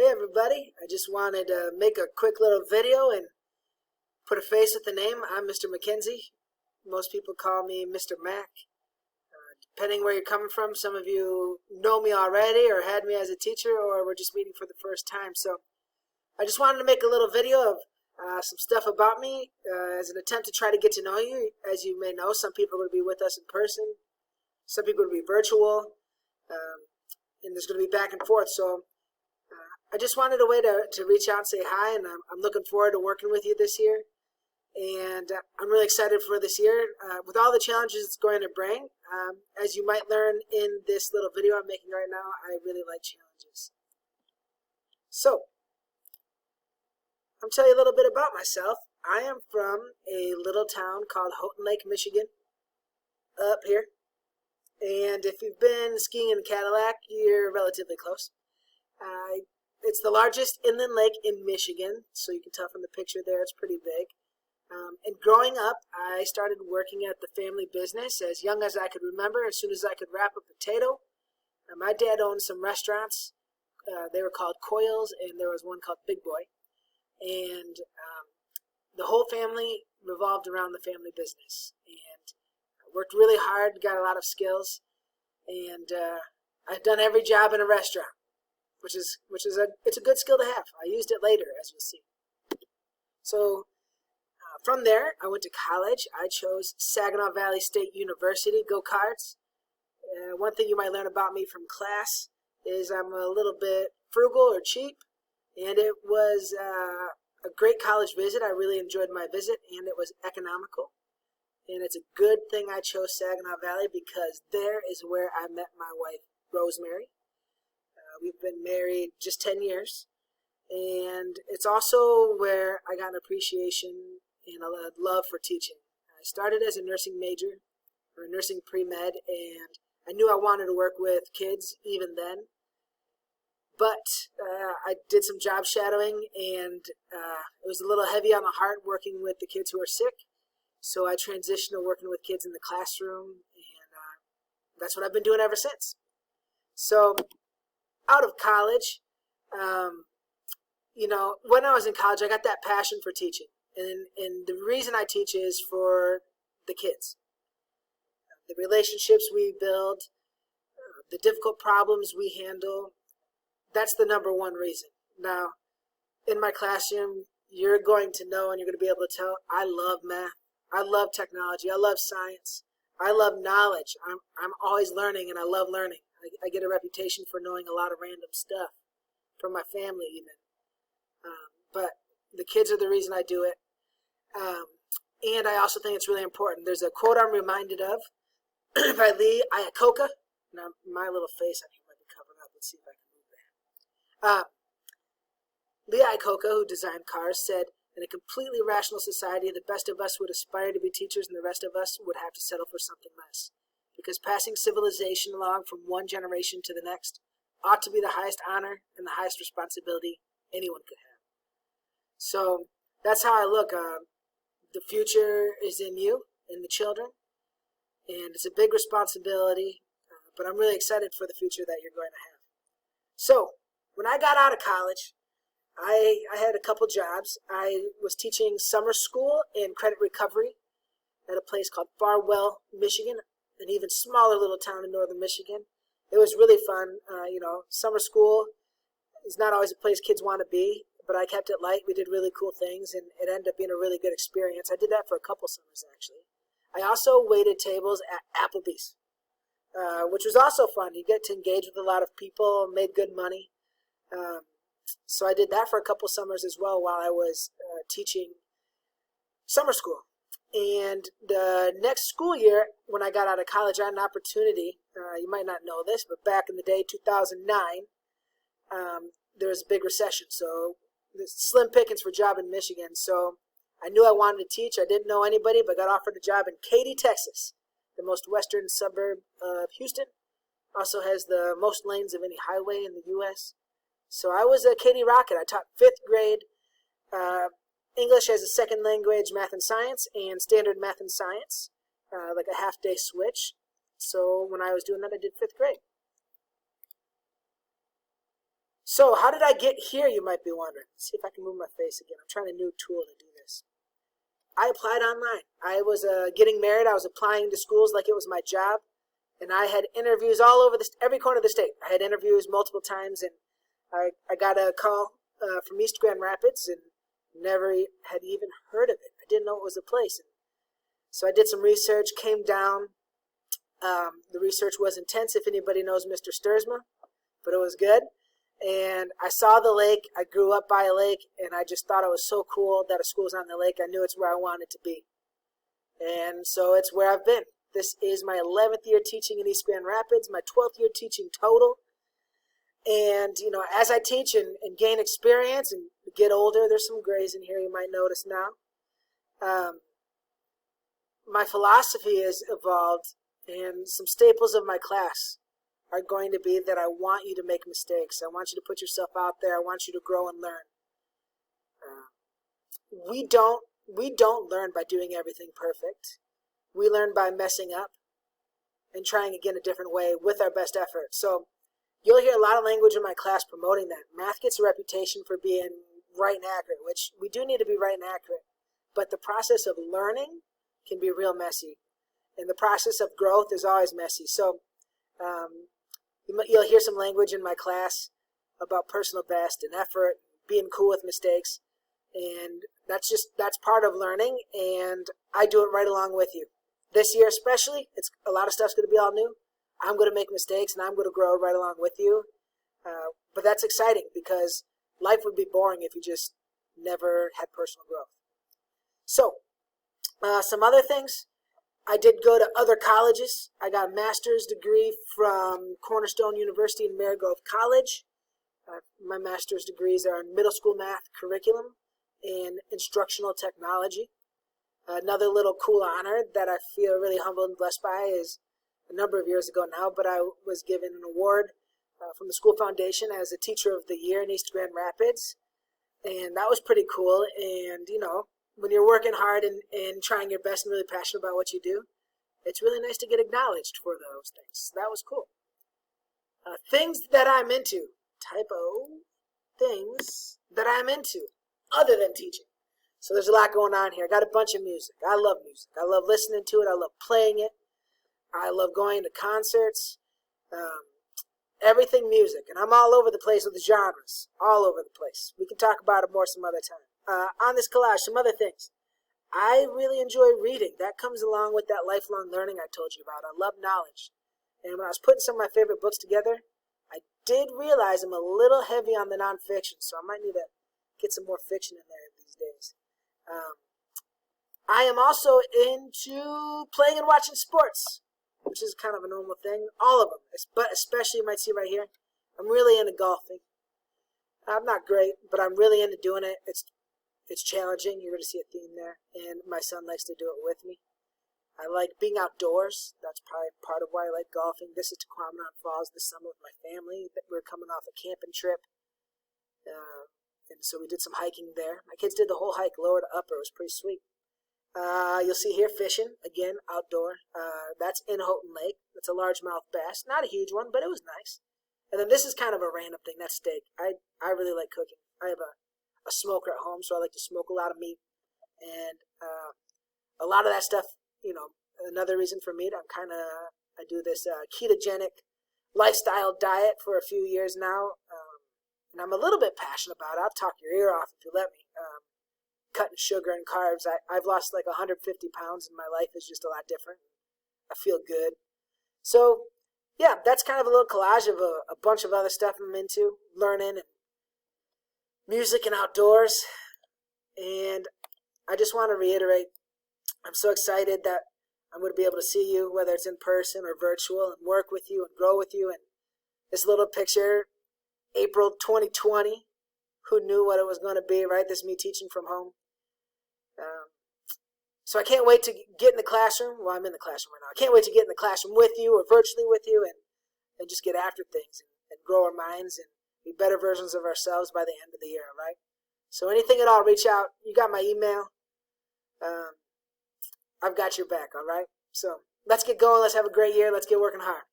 Hey everybody, I just wanted to make a quick little video and put a face with the name. I'm Mr. McKenzie. Most people call me Mr. Mac. Depending where you're coming from, some of you know me already or had me as a teacher or we're just meeting for the first time. So I just wanted to make a little video of some stuff about me as an attempt to try to get to know you. As you may know, some people are going to be with us in person, some people are going to be virtual, and there's going to be back and forth. So I just wanted a way to reach out and say hi, and I'm looking forward to working with you this year. And I'm really excited for this year, with all the challenges it's going to bring. As you might learn in this little video I'm making right now, I really like challenges. So, I'll tell you a little bit about myself. I am from a little town called Houghton Lake, Michigan, up here. And if you've been skiing in Cadillac, you're relatively close. It's the largest inland lake in Michigan, so you can tell from the picture there it's pretty big. And growing up, I started working at the family business as young as I could remember, as soon as I could wrap a potato. My dad owned some restaurants. They were called Coils, and there was one called Big Boy. And the whole family revolved around the family business. And I worked really hard, got a lot of skills, and I've done every job in a restaurant. It's a good skill to have. I used it later, as you'll see. So from there, I went to college. I chose Saginaw Valley State University, go Cards. One thing you might learn about me from class is I'm a little bit frugal or cheap, and it was a great college visit. I really enjoyed my visit, and it was economical. And it's a good thing I chose Saginaw Valley because there is where I met my wife, Rosemary. We've been married just 10 years, and it's also where I got an appreciation and a love for teaching. I started as a nursing major, or a nursing pre-med, and I knew I wanted to work with kids even then, but I did some job shadowing, and it was a little heavy on the heart working with the kids who are sick, so I transitioned to working with kids in the classroom, and that's what I've been doing ever since. So out of college, when I was in college, I got that passion for teaching. And the reason I teach is for the kids. The relationships we build, the difficult problems we handle, that's the number one reason. Now, in my classroom, you're going to know and you're going to be able to tell, I love math. I love technology. I love science. I love knowledge. I'm always learning, and I love learning. I get a reputation for knowing a lot of random stuff from my family even. But the kids are the reason I do it. And I also think it's really important. There's a quote I'm reminded of by Lee Iacocca. Now, my little face on here might be covered up. Let's see if I can move that. Lee Iacocca, who designed cars, said, in a completely rational society, the best of us would aspire to be teachers and the rest of us would have to settle for something less. Because passing civilization along from one generation to the next ought to be the highest honor and the highest responsibility anyone could have. So that's how I look. The future is in you, in the children, and it's a big responsibility, but I'm really excited for the future that you're going to have. So when I got out of college, I had a couple jobs. I was teaching summer school and credit recovery at a place called Farwell, Michigan, an even smaller little town in northern Michigan. It was really fun. Summer school is not always a place kids want to be, but I kept it light. We did really cool things, and it ended up being a really good experience. I did that for a couple summers, actually. I also waited tables at Applebee's, which was also fun. You get to engage with a lot of people, made good money. So I did that for a couple summers as well while I was teaching summer school. And the next school year, when I got out of college, I had an opportunity. You might not know this, but back in the day, 2009, there was a big recession. So there's slim pickings for a job in Michigan. So I knew I wanted to teach. I didn't know anybody, but got offered a job in Katy, Texas, the most western suburb of Houston. Also has the most lanes of any highway in the U.S. So I was a Katy Rocket. I taught 5th grade English as a second language, math and science, and standard math and science, like a half-day switch. So when I was doing that, I did 5th grade. So how did I get here, you might be wondering. Let's see if I can move my face again. I'm trying a new tool to do this. I applied online. I was getting married. I was applying to schools like it was my job. And I had interviews all over every corner of the state. I had interviews multiple times, and I got a call from East Grand Rapids and never had even heard of it. I didn't know it was a place. So I did some research, came down. The research was intense, if anybody knows Mr. Sturzma, but it was good. And I saw the lake. I grew up by a lake, and I just thought it was so cool that a school's on the lake. I knew it's where I wanted to be. And so it's where I've been. This is my 11th year teaching in East Grand Rapids, my 12th year teaching total. And, as I teach and gain experience and get older, there's some grays in here you might notice now. My philosophy has evolved, and some staples of my class are going to be that I want you to make mistakes. I want you to put yourself out there. I want you to grow and learn. We don't learn by doing everything perfect. We learn by messing up and trying again a different way with our best effort. So you'll hear a lot of language in my class promoting that. Math gets a reputation for being right and accurate, which we do need to be right and accurate. But the process of learning can be real messy. And the process of growth is always messy. So you'll hear some language in my class about personal best and effort, being cool with mistakes. And that's part of learning, and I do it right along with you. This year especially, a lot of stuff's going to be all new. I'm going to make mistakes, and I'm going to grow right along with you. But that's exciting because life would be boring if you just never had personal growth. So, some other things. I did go to other colleges. I got a master's degree from Cornerstone University and Marygrove College. My master's degrees are in middle school math curriculum and instructional technology. Another little cool honor that I feel really humbled and blessed by is a number of years ago now, but I was given an award from the school foundation as a teacher of the year in East Grand Rapids. And that was pretty cool. And, when you're working hard and trying your best and really passionate about what you do, it's really nice to get acknowledged for those things. That was cool. Things that I'm into. Typo. Things that I'm into other than teaching. So there's a lot going on here. I got a bunch of music. I love music. I love listening to it. I love playing it. I love going to concerts. Everything music. And I'm all over the place with the genres. All over the place. We can talk about it more some other time. On this collage, some other things. I really enjoy reading. That comes along with that lifelong learning I told you about. I love knowledge. And when I was putting some of my favorite books together, I did realize I'm a little heavy on the nonfiction, so I might need to get some more fiction in there these days. I am also into playing and watching sports, which is kind of a normal thing. All of them, but especially you might see right here, I'm really into golfing. I'm not great, but I'm really into doing it. It's challenging. You're going to see a theme there. And my son likes to do it with me. I like being outdoors. That's probably part of why I like golfing. This is Tequamanon Falls this summer with my family. We're coming off a camping trip. And so we did some hiking there. My kids did the whole hike lower to upper. It was pretty sweet. You'll see here fishing. Again, outdoor. That's in Houghton Lake. That's a largemouth bass. Not a huge one, but it was nice. And then this is kind of a random thing. That's steak. I really like cooking. I have a smoker at home, so I like to smoke a lot of meat. And a lot of that stuff, another reason for meat, I do this ketogenic lifestyle diet for a few years now. And I'm a little bit passionate about it. I'll talk your ear off if you let me. Cutting sugar and carbs. I've lost like 150 pounds, and my life is just a lot different. I feel good. So, yeah, that's kind of a little collage of a bunch of other stuff I'm into, learning and music and outdoors. And I just want to reiterate, I'm so excited that I'm going to be able to see you, whether it's in person or virtual, and work with you and grow with you. And this little picture, April 2020, who knew what it was going to be, right? This is me teaching from home. So I can't wait to get in the classroom. Well, I'm in the classroom right now. I can't wait to get in the classroom with you or virtually with you and just get after things and grow our minds and be better versions of ourselves by the end of the year, right? So anything at all, reach out. You got my email. I've got your back, all right? So let's get going. Let's have a great year. Let's get working hard.